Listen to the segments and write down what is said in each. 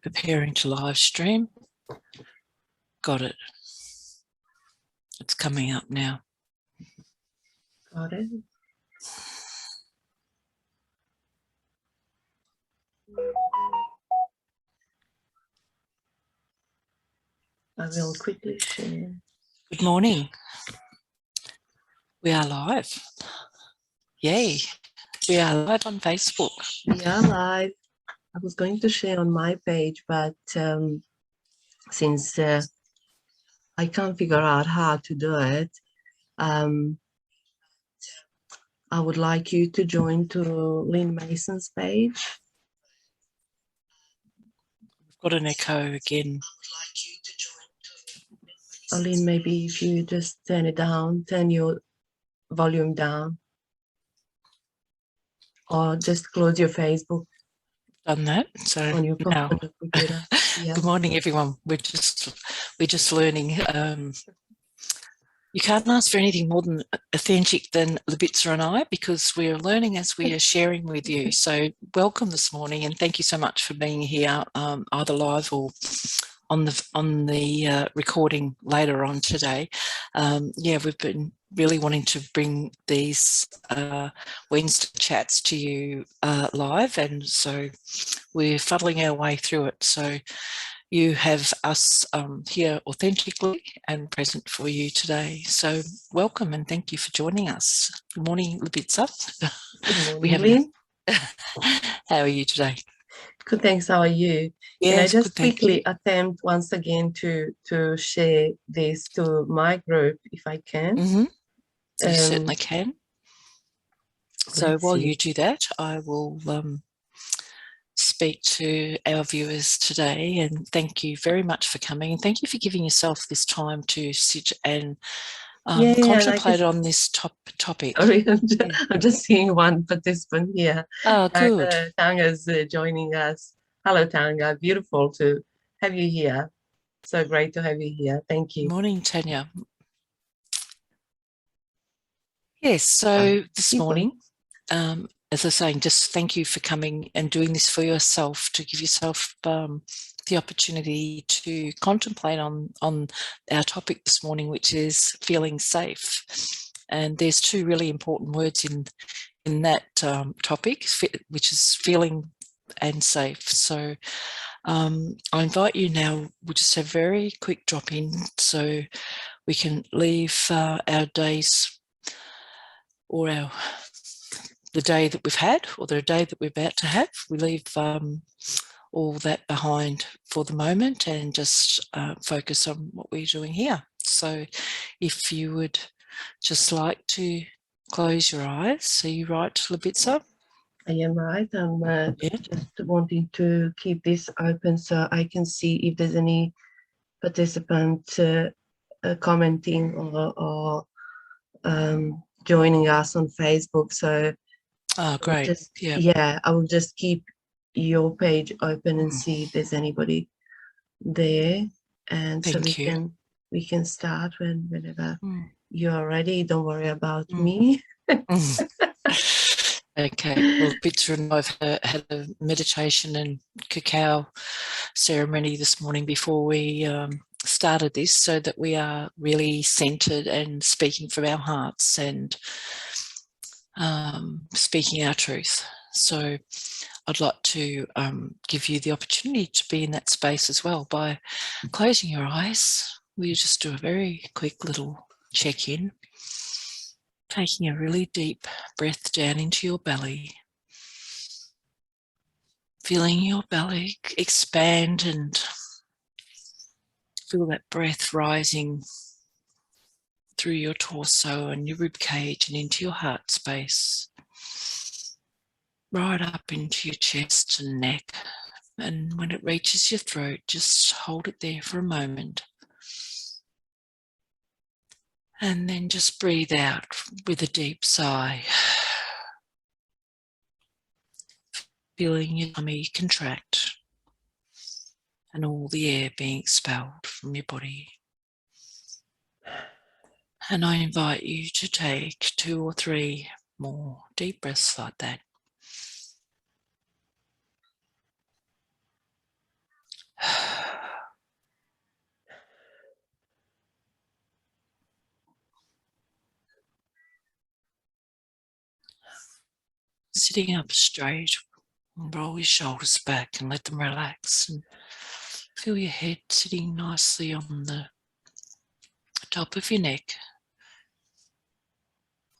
Preparing to live stream. Got it. It's coming up now. Got it. I will quickly share. Good morning. We are live. Yay. We are live on Facebook. We are live. I was going to share on my page, but since I can't figure out how to do it, I would like you to join to Lynn Mason's page. We've got an echo again. Lynn, maybe if you just turn it down, turn your volume down, or just close your Facebook. Done that. So on your now, computer. Yeah. Good morning, everyone. We're just learning. You can't ask for anything more than authentic than Libitza and I, because we're learning as we are sharing with you. So welcome this morning, and thank you so much for being here, either live or on the recording later on today. Yeah, we've been really wanting to bring these Wednesday chats to you live, and so we're fuddling our way through it. So you have us here authentically and present for you today. So welcome and thank you for joining us. Good morning, Libitza. Good morning, Lynn. How are you today? Good, thanks. How are you? Yes, can I just good, quickly attempt once again to share this to my group, if I can? Mm-hmm. You certainly can. So while you do that, I will speak to our viewers today, and thank you very much for coming, and thank you for giving yourself this time to sit and contemplate on this topic. Sorry, I'm just seeing one participant here. Oh, good. Tanga's joining us. Hello, Tanga. Beautiful to have you here. So great to have you here. Thank you. Good morning, Tanya. Yes, so this morning, as I was saying, just thank you for coming and doing this for yourself, to give yourself the opportunity to contemplate on our topic this morning, which is feeling safe. And there's two really important words in that topic, which is feeling and safe. So I invite you now, we'll just have a very quick drop in so we can leave our days or the day that we've had or the day that we're about to have. We leave all that behind for the moment and just focus on what we're doing here. So if you would just like to close your eyes. Are you right, Libitza? I am right. I'm just wanting to keep this open so I can see if there's any participant commenting or joining us on Facebook. So great. I will just keep your page open and see if there's anybody there, and so we can start whenever you're ready. Don't worry about me. Okay, well, Bitsa and I've had a meditation and cacao ceremony this morning before we started this, so that we are really centered and speaking from our hearts and speaking our truth. So I'd like to give you the opportunity to be in that space as well by closing your eyes. We just do a very quick little check-in, taking a really deep breath down into your belly, feeling your belly expand and feel that breath rising through your torso and your rib cage and into your heart space, right up into your chest and neck. And when it reaches your throat, just hold it there for a moment. And then just breathe out with a deep sigh, feeling your tummy contract and all the air being expelled from your body. And I invite you to take 2 or 3 more deep breaths like that. Sitting up straight, and roll your shoulders back and let them relax, and feel your head sitting nicely on the top of your neck,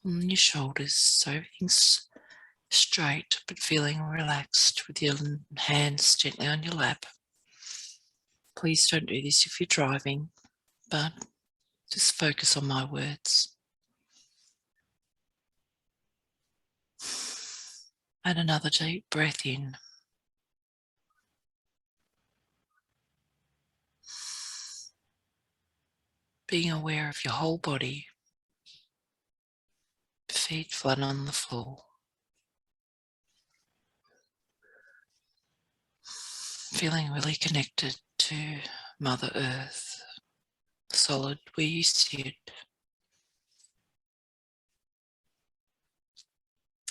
on your shoulders, so everything's straight but feeling relaxed, with your hands gently on your lap. Please don't do this if you're driving, but just focus on my words. And another deep breath in. Being aware of your whole body, feet flat on the floor. Feeling really connected to Mother Earth, solid where you sit.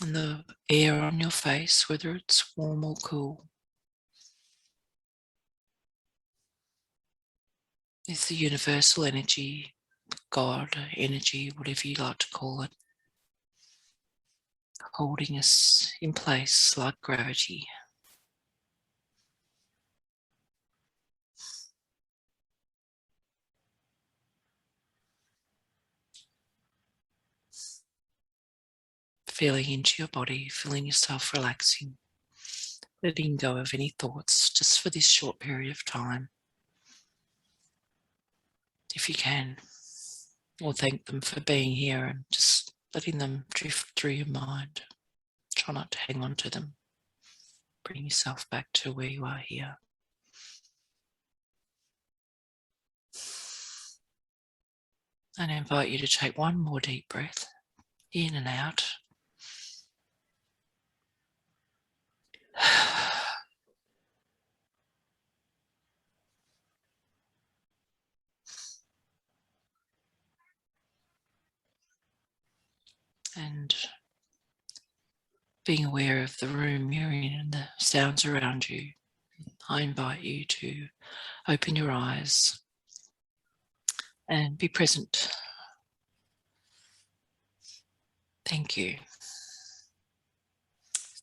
And the air on your face, whether it's warm or cool, is the universal energy, God energy, whatever you like to call it, holding us in place like gravity. Feeling into your body, feeling yourself relaxing, letting go of any thoughts just for this short period of time, if you can, or thank them for being here and just letting them drift through your mind. Try not to hang on to them. Bring yourself back to where you are here. And I invite you to take one more deep breath, in and out. And being aware of the room you're in and the sounds around you, I invite you to open your eyes and be present. Thank you.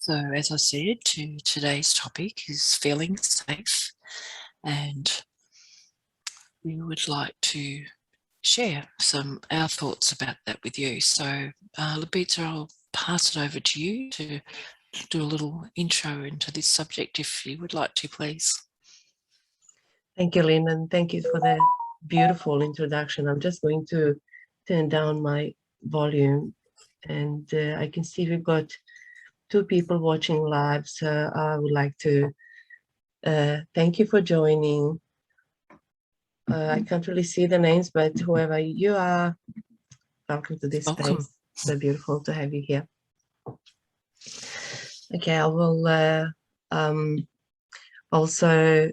So, as I said, today's topic is feeling safe, and we would like to share our thoughts about that with you. So, Labita, I'll pass it over to you to do a little intro into this subject, if you would like to, please. Thank you, Lynn, and thank you for the beautiful introduction. I'm just going to turn down my volume, and I can see we've got 2 people watching live, so I would like to thank you for joining. I can't really see the names, but whoever you are, welcome to this space. So beautiful to have you here. Okay, I will also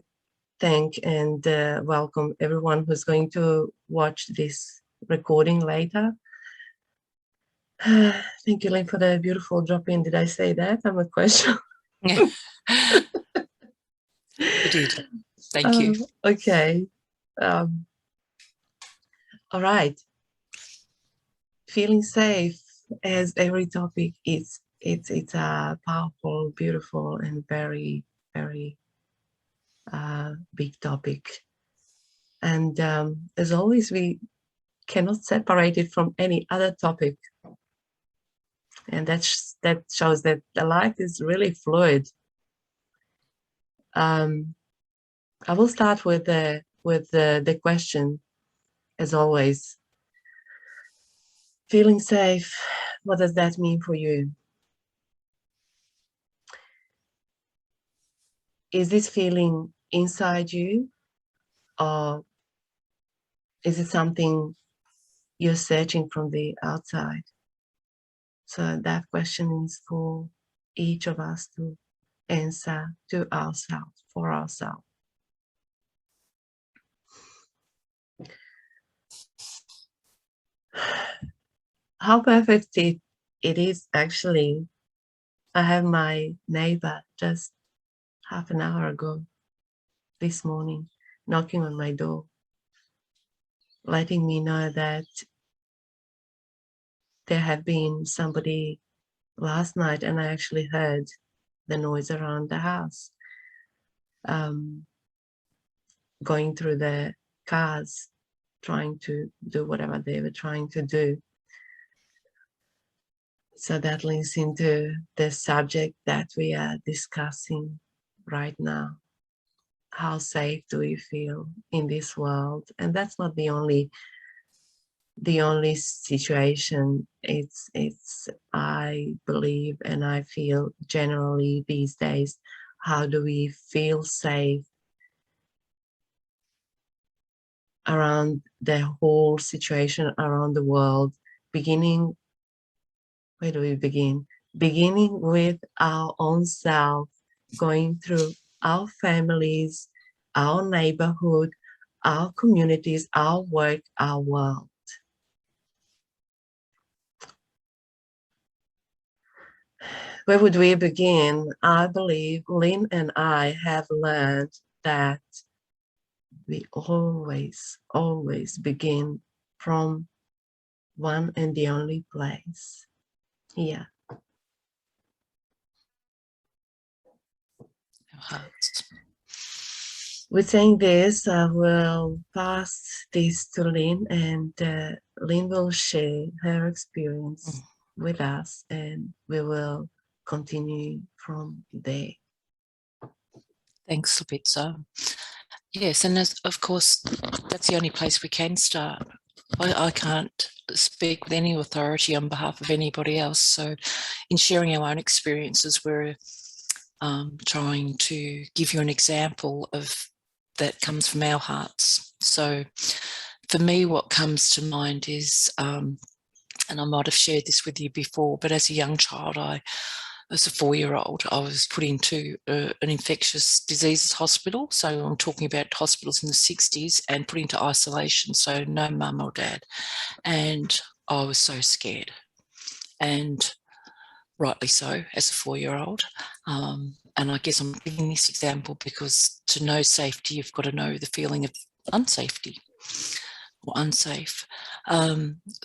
thank and welcome everyone who's going to watch this recording later. Thank you, Lynn, for the beautiful drop-in. Did I say that? I'm a question. Yeah. You did. Thank you. Okay. All right. Feeling safe, as every topic is, it's a powerful, beautiful, and very, very big topic. And as always, we cannot separate it from any other topic. And that shows that the life is really fluid. I will start with the question, as always. Feeling safe, what does that mean for you? Is this feeling inside you, or is it something you're searching from the outside? So that question is for each of us to answer to ourselves, for ourselves. How perfect it is, actually. I have my neighbor just half an hour ago, this morning, knocking on my door, letting me know that there have been somebody last night, and I actually heard the noise around the house, going through the cars, trying to do whatever they were trying to do. So that links into the subject that we are discussing right now. How safe do we feel in this world? And that's not the only situation. It's I believe and I feel generally these days, how do we feel safe around the whole situation around the world, beginning, where do we begin? Beginning with our own self, going through our families, our neighborhood, our communities, our work, our world. Where would we begin? I believe Lynn and I have learned that we always begin from one and the only place, here. Our hearts. With saying this, I will pass this to Lynn, and Lynn will share her experience with us, and we will continue from there. Thanks, Lupitza. Yes, and as, of course, that's the only place we can start. I can't speak with any authority on behalf of anybody else. So in sharing our own experiences, we're trying to give you an example of that comes from our hearts. So for me, what comes to mind is, and I might have shared this with you before, but as a young child, as a 4-year-old, I was put into an infectious diseases hospital. So I'm talking about hospitals in the 60s, and put into isolation. So no mum or dad. And I was so scared, and rightly so, as a 4-year-old. And I guess I'm giving this example because to know safety, you've got to know the feeling of unsafety or unsafe.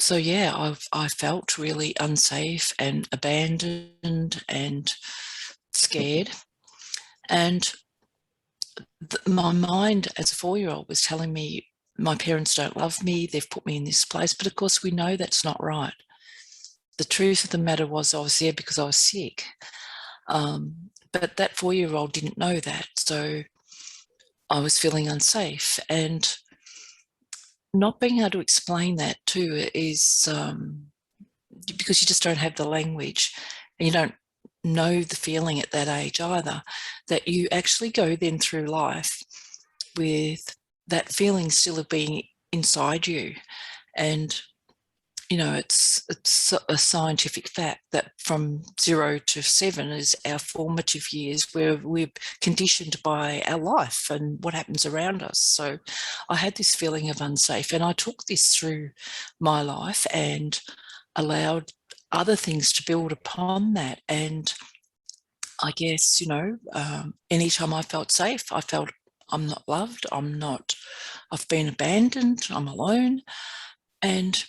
So yeah, I felt really unsafe and abandoned and scared. And my mind as a 4-year-old was telling me, my parents don't love me, they've put me in this place. But of course, we know that's not right. The truth of the matter was I was there because I was sick. But that 4-year-old didn't know that. So I was feeling unsafe. And not being able to explain that too is because you just don't have the language, and you don't know the feeling at that age either, that you actually go then through life with that feeling still of being inside you. And you know, it's a scientific fact that from 0 to 7 is our formative years, where we're conditioned by our life and what happens around us. So I had this feeling of unsafe, and I took this through my life and allowed other things to build upon that. And I guess, you know, anytime I felt safe, I felt I'm not loved, I've been abandoned, I'm alone. And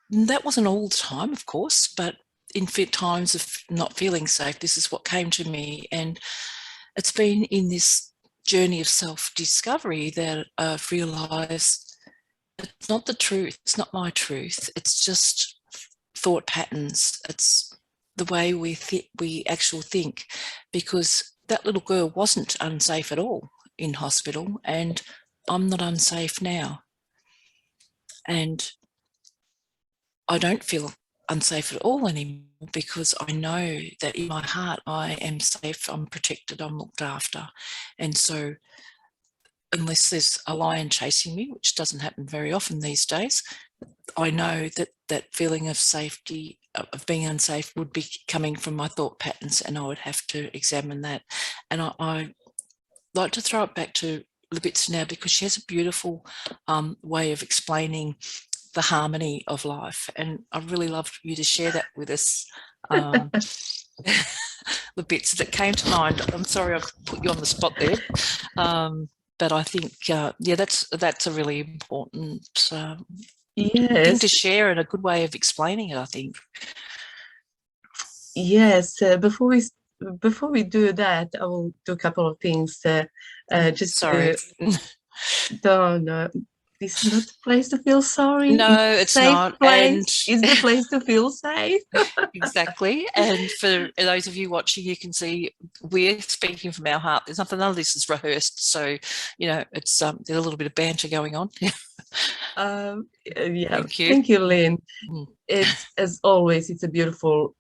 that wasn't all the time, of course, but in times of not feeling safe, this is what came to me. And it's been in this journey of self-discovery that I've realised it's not the truth, it's not my truth, it's just thought patterns, it's the way we actually think, because that little girl wasn't unsafe at all in hospital, and I'm not unsafe now. And I don't feel unsafe at all anymore, because I know that in my heart I am safe, I'm protected, I'm looked after. And so unless there's a lion chasing me, which doesn't happen very often these days, I know that that feeling of safety, of being unsafe, would be coming from my thought patterns, and I would have to examine that. And I like to throw it back to Libitz now, because she has a beautiful way of explaining the harmony of life, and I'd really love you to share that with us. The bits that came to mind. I'm sorry I've put you on the spot there, but I think yeah, that's a really important thing to share, and a good way of explaining it, I think. Yes, before we do that, I will do a couple of things. Just Sorry. to don't know. This is not the place to feel sorry. It's No, a it's safe not. And place. It's the place to feel safe. exactly. And for those of you watching, you can see we're speaking from our heart. There's nothing, none of this is rehearsed. So, it's there's a little bit of banter going on. Yeah, Thank you. thank you, Lynn. Mm. It's as always, it's a beautiful,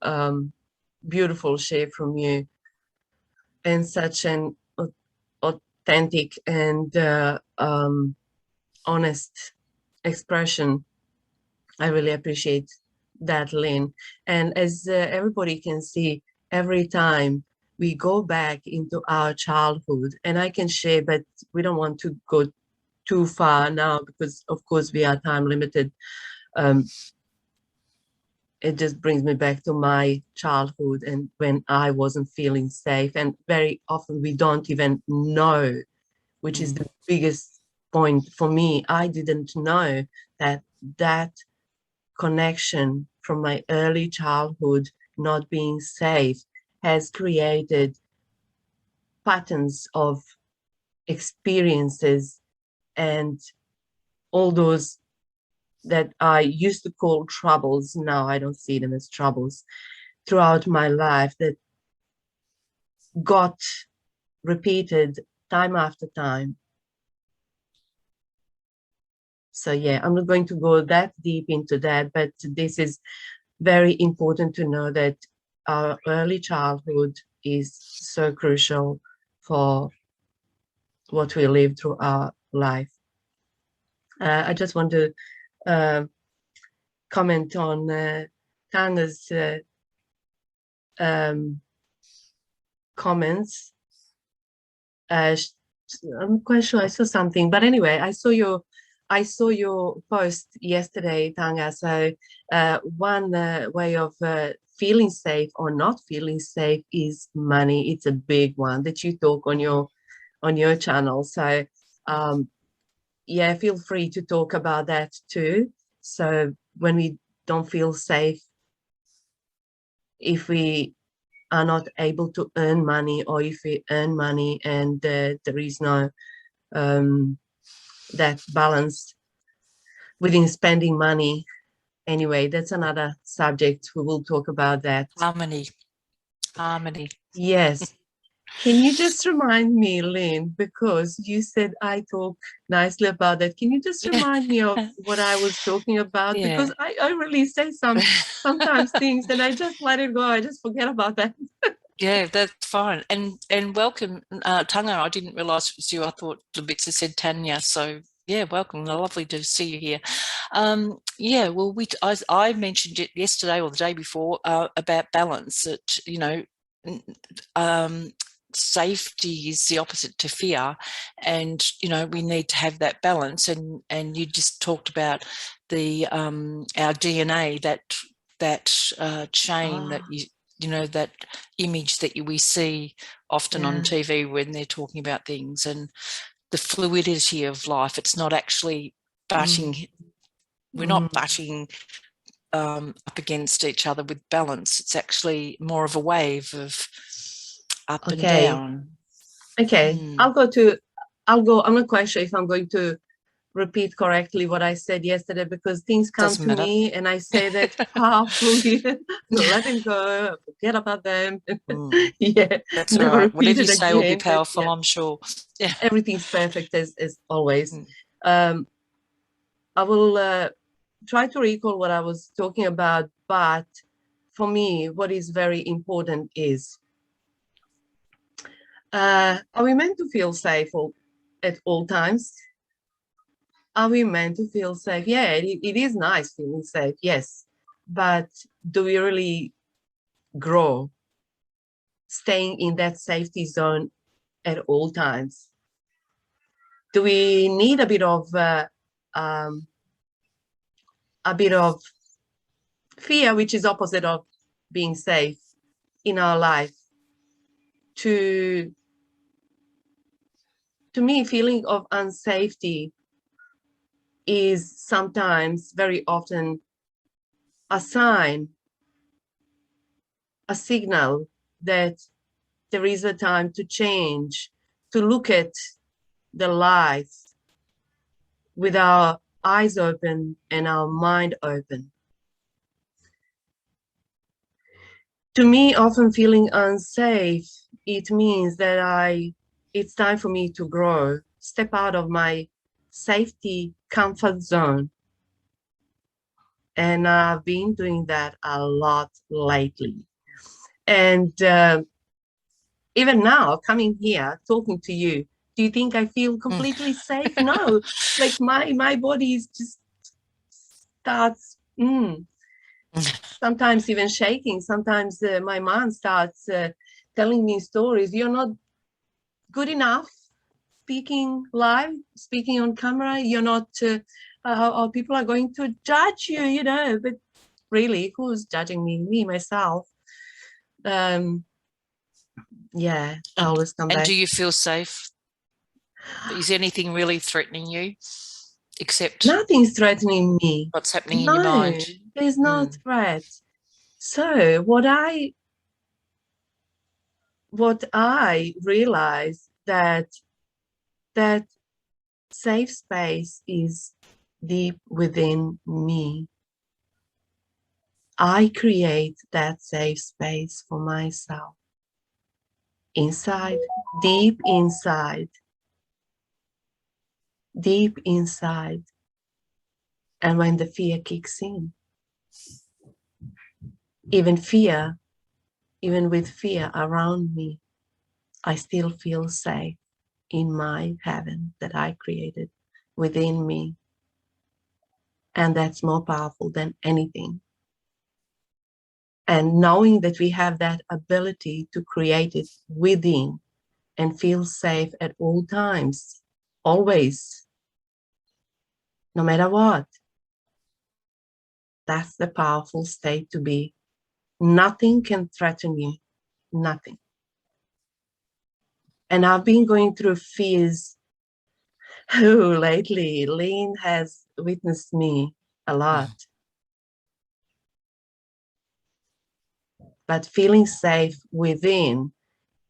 beautiful share from you, and such an authentic and honest expression. I really appreciate that, Lynn. And as everybody can see, every time we go back into our childhood, and I can share, but we don't want to go too far now because, of course, we are time limited. Um, it just brings me back to my childhood and when I wasn't feeling safe. And very often we don't even know, which is the biggest point for me. I didn't know that that connection from my early childhood not being safe has created patterns of experiences and all those that I used to call troubles. Now I don't see them as troubles throughout my life that got repeated time after time. So yeah, I'm not going to go that deep into that, but this is very important to know that our early childhood is so crucial for what we live through our life. I just want to uh, comment on Tana's um, comments. I'm quite sure I saw something, but anyway, I saw your post yesterday, Tanga. So one way of feeling safe or not feeling safe is money. It's a big one that you talk on your channel. So yeah, feel free to talk about that too. So when we don't feel safe, if we are not able to earn money, or if we earn money and there is no that balance within spending money. Anyway, that's another subject. We will talk about that. Harmony. Yes. Can you just remind me, Lynn, because you said I talk nicely about that. Can you just remind me of what I was talking about? Yeah. Because I really say sometimes things and I just let it go. I just forget about that. Yeah, that's fine. And welcome, Tanga. I didn't realise it was you. I thought the bits that said Tanya. So yeah, welcome. Lovely to see you here. Yeah, well, I mentioned it yesterday or the day before about balance. That safety is the opposite to fear, and we need to have that balance. And you just talked about the our DNA, that chain that that image that we see often on TV when they're talking about things, and the fluidity of life. It's not actually butting. We're not butting up against each other with balance. It's actually more of a wave of up and down. Okay. I'm not quite sure if I'm going to repeat correctly what I said yesterday, because things come Doesn't to matter. me and I say that powerfully. Let them go, forget about them. Yeah, That's all never right. repeat Whatever you it say will be again. But powerful, yeah, I'm sure. Yeah. everything's perfect as always. I will try to recall what I was talking about, but for me, what is very important is, are we meant to feel safe at all times? Are we meant to feel safe? Yeah, it is nice feeling safe, yes. But do we really grow staying in that safety zone at all times? Do we need um, a bit of fear, which is opposite of being safe in our life? To me, feeling of unsafety is sometimes, very often, a sign a signal that there is a time to change, to look at the life with our eyes open and our mind open. To me, often feeling unsafe, it means that it's time for me to grow, step out of my safety comfort zone. And I've been doing that a lot lately. And even now, coming here, talking to you, do you think I feel completely safe? No, like my body is just starts sometimes even shaking. Sometimes my mind starts telling me stories. You're not good enough speaking live, speaking on camera. You're not, or people are going to judge you, you know, but really, who's judging me? Me, myself. Yeah, I always come back. And do you feel safe? Is anything really threatening you? Except nothing's threatening me. What's happening in your mind? There's no threat. So what I realized that safe space is deep within me. I create that safe space for myself. Inside, deep inside. Deep inside. And when the fear kicks in, even with fear around me, I still feel safe in my heaven that I created within me. And that's more powerful than anything. And knowing that we have that ability to create it within and feel safe at all times, always, no matter what, that's the powerful state to be. Nothing can threaten you, nothing. And I've been going through fears lately. Lynn has witnessed me a lot. But feeling safe within,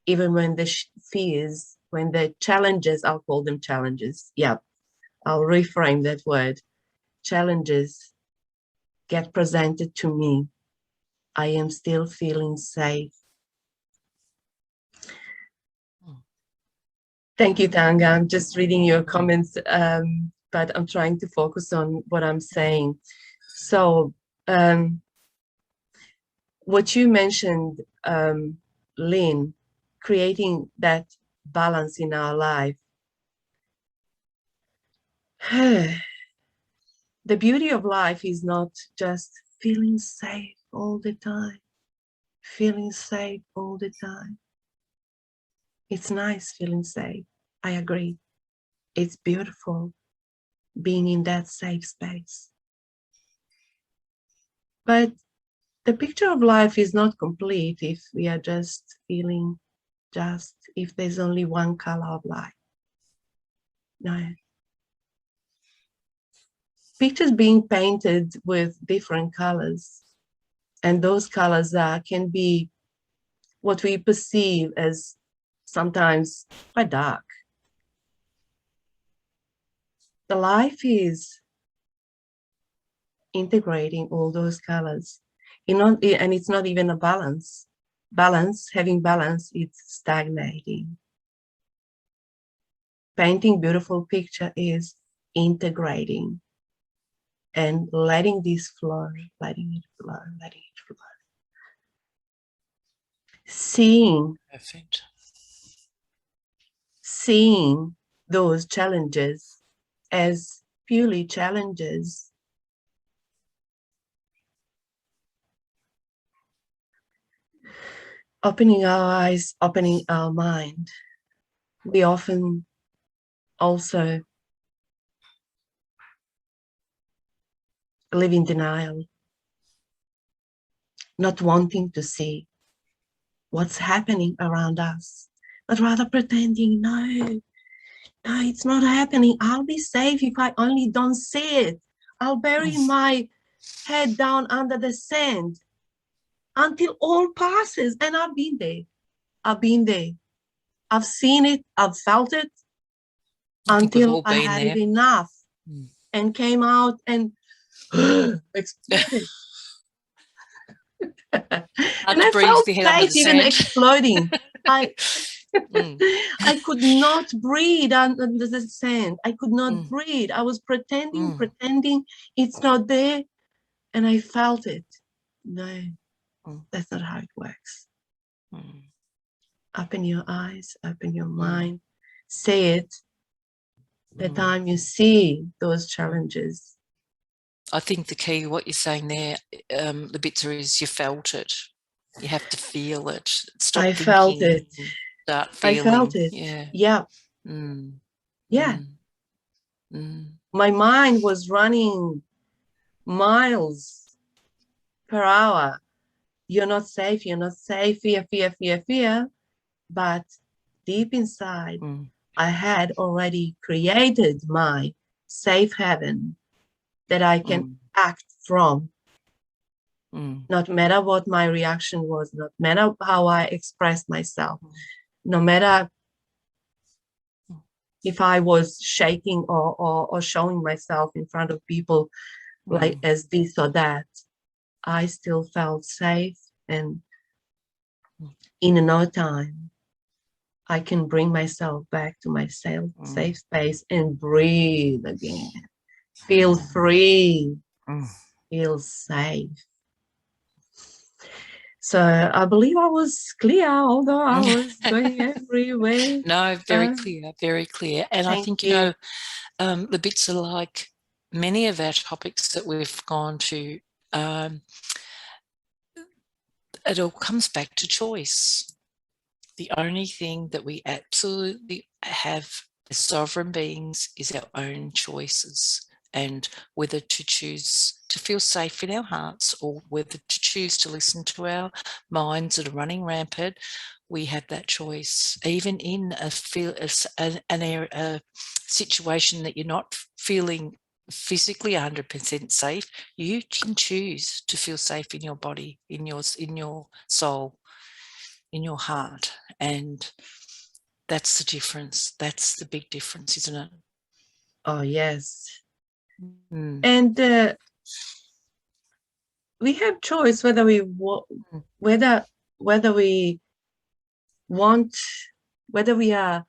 even when the fears, when the challenges, I'll call them challenges. Yeah, I'll reframe that word. Challenges get presented to me. I am still feeling safe. Thank you, Tanga. I'm just reading your comments, but I'm trying to focus on what I'm saying. So what you mentioned, Lynn, creating that balance in our life. The beauty of life is not just feeling safe all the time, feeling safe all the time. It's nice feeling safe. I agree. It's beautiful being in that safe space. But the picture of life is not complete if we are just feeling if there's only one color of life. No. Pictures being painted with different colors, and those colors can be what we perceive as sometimes quite dark. The life is integrating all those colors, and it's not even a balance. Having balance, it's stagnating. Painting beautiful picture is integrating and letting this flow, letting it flow, letting it flow. Seeing those challenges as purely challenges. Opening our eyes, opening our mind. We often also live in denial, not wanting to see what's happening around us, but rather pretending, no, it's not happening. I'll be safe if I only don't see it. I'll bury my head down under the sand. until all passes. And I've been there. I've been there. I've seen it. I've felt it until I had it enough and came out and exploded. And I felt space even exploding. I could not breathe under the sand. I could not breathe. I was pretending it's not there. And I felt it. No, that's not how it works. Open your eyes, open your mind, say it. The time you see those challenges. I think the key, what you're saying there, Libitza, is you felt it. You have to feel it. Stop thinking. Felt it. Start feeling. I felt it. Yeah. Yeah. Yeah. My mind was running miles per hour. You're not safe. You're not safe. Fear, fear, fear, fear. But deep inside, I had already created my safe haven that I can act from. Not matter what my reaction was, not matter how I expressed myself, no matter if I was shaking or showing myself in front of people like as this or that, I still felt safe. And in no time, I can bring myself back to my safe space and breathe again. Feel free, feel safe. So I believe I was clear, although I was going everywhere. No, very clear, very clear. And I think, you know, Libitza, like many of our topics that we've gone to, it all comes back to choice. The only thing that we absolutely have as sovereign beings is our own choices, and whether to choose to feel safe in our hearts or whether to choose to listen to our minds that are running rampant. We have that choice. Even in a situation that you're not feeling physically 100% safe, you can choose to feel safe in your body, in your soul, in your heart. And that's the difference. That's the big difference, isn't it? Oh, yes. And we have choice whether we are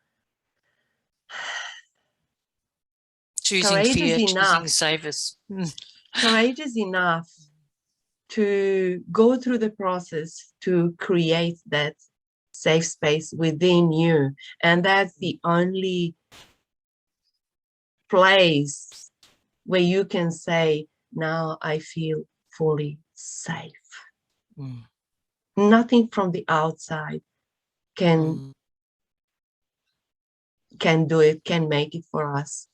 choosing fear, choosing savers. Courageous enough to go through the process to create that safe space within you. And that's the only place where you can say, now I feel fully safe. Nothing from the outside can do it, can make it for us.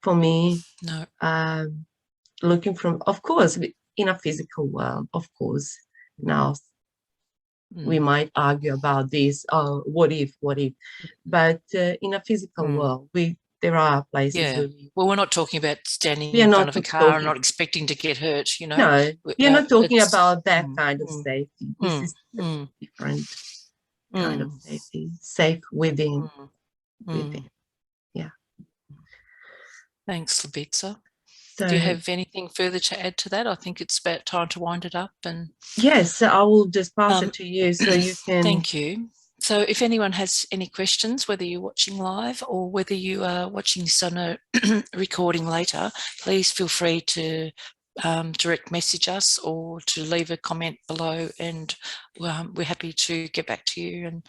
For me, no. Looking from, of course, in a physical world, of course, now we might argue about this, what if, but in a physical world, there are places where well, we're not talking about standing in front of a car and not expecting to get hurt, you know. No, we're not talking about that kind of safety. This is a different kind of safety, safe within. Yeah. Thanks, Libitza. So, do you have anything further to add to that? I think it's about time to wind it up. And yes, I will just pass it to you so you can. Thank you. So if anyone has any questions, whether you're watching live or whether you are watching this on a recording later, please feel free to direct message us or to leave a comment below, and we're happy to get back to you and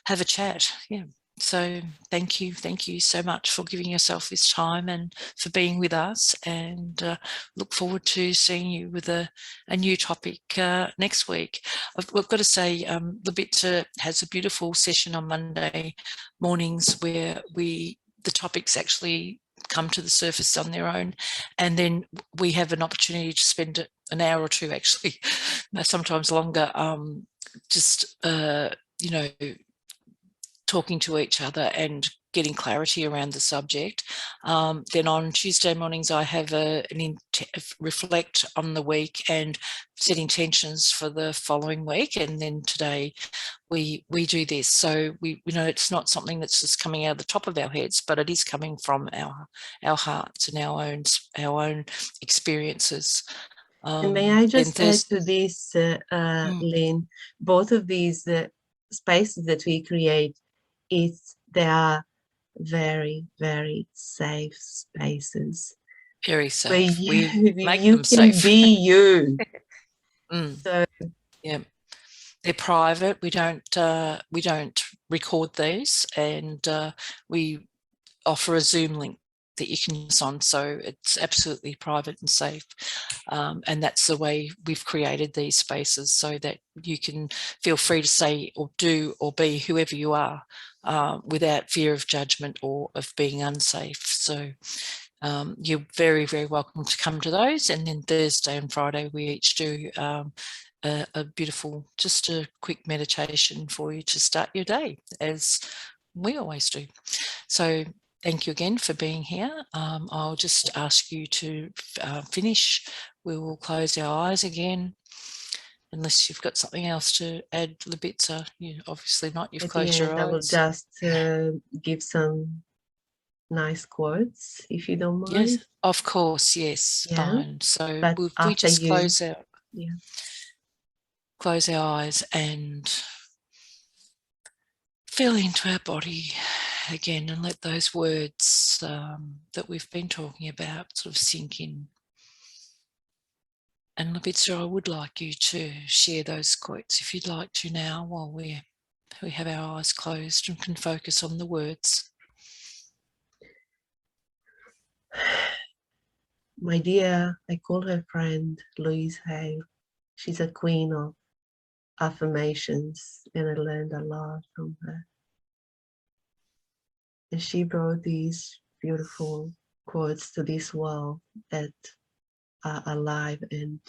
have a chat. Yeah. So thank you so much for giving yourself this time and for being with us, and look forward to seeing you with a new topic next we've got to say, Libitza has a beautiful session on Monday mornings where the topics actually come to the surface on their own, and then we have an opportunity to spend an hour or two, actually sometimes longer, just you know, talking to each other and getting clarity around the subject. Then on Tuesday mornings, I have reflect on the week and set intentions for the following week. And then today we do this. So we know it's not something that's just coming out of the top of our heads, but it is coming from our hearts and our own experiences. And may I just add to this, Lynn, both of these spaces that we create, they are very, very safe spaces. Very safe. We make you them can safe. be you. So yeah, they're private. We don't record these, and we offer a Zoom link that you can use on, so it's absolutely private and safe. And that's the way we've created these spaces, so that you can feel free to say or do or be whoever you are, without fear of judgment or of being unsafe. So you're very, very welcome to come to those. And then Thursday and Friday we each do a beautiful, just a quick meditation for you to start your day, as we always do. So thank you again for being here. I'll just ask you to finish. We will close our eyes again, unless you've got something else to add, Libitza. You obviously not. You've closed your eyes. I will just give some nice quotes, if you don't mind. Yes, of course. Yes, yeah. Fine. So but we just close our eyes and feel into our body again, and let those words that we've been talking about sort of sink in. And Libitza, I would like you to share those quotes if you'd like to now, while we have our eyes closed and can focus on the words. My dear, I call her friend Louise Hay. She's a queen of affirmations, and I learned a lot from her. And she brought these beautiful quotes to this world that are alive and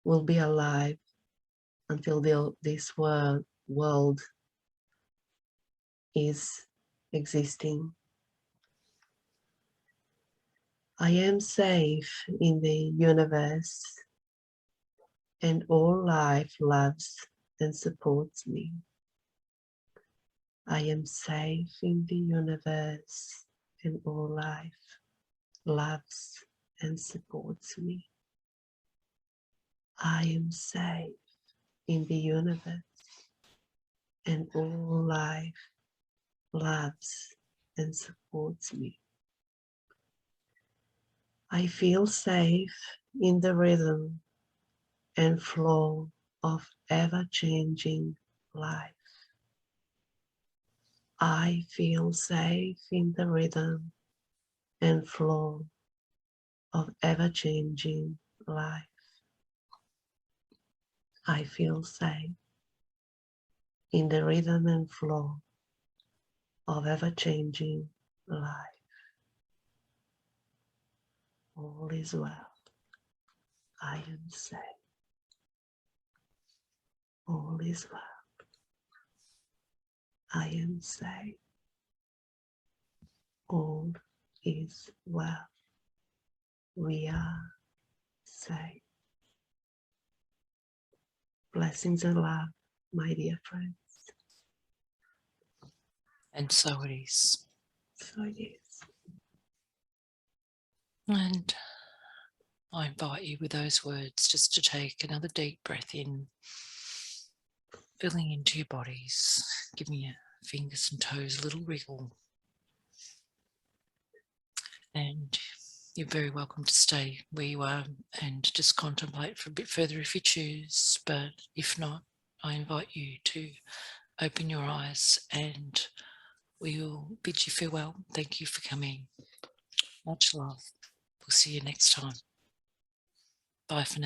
will be alive until this world is existing. I am safe in the universe, and all life loves and supports me. I am safe in the universe, and all life loves and supports me. I am safe in the universe, and all life loves and supports me. I feel safe in the rhythm and flow of ever-changing life. I feel safe in the rhythm and flow of ever-changing life. I feel safe in the rhythm and flow of ever-changing life. All is well. I am safe. All is well. I am safe. All is well. We are safe. Blessings and love, my dear friends. And so it is. So it is. And I invite you with those words just to take another deep breath in, feeling into your bodies, giving your fingers and toes a little wriggle. And you're very welcome to stay where you are and just contemplate for a bit further if you choose. But if not, I invite you to open your eyes, and we will bid you farewell. Thank you for coming. Much love. We'll see you next time. Bye for now.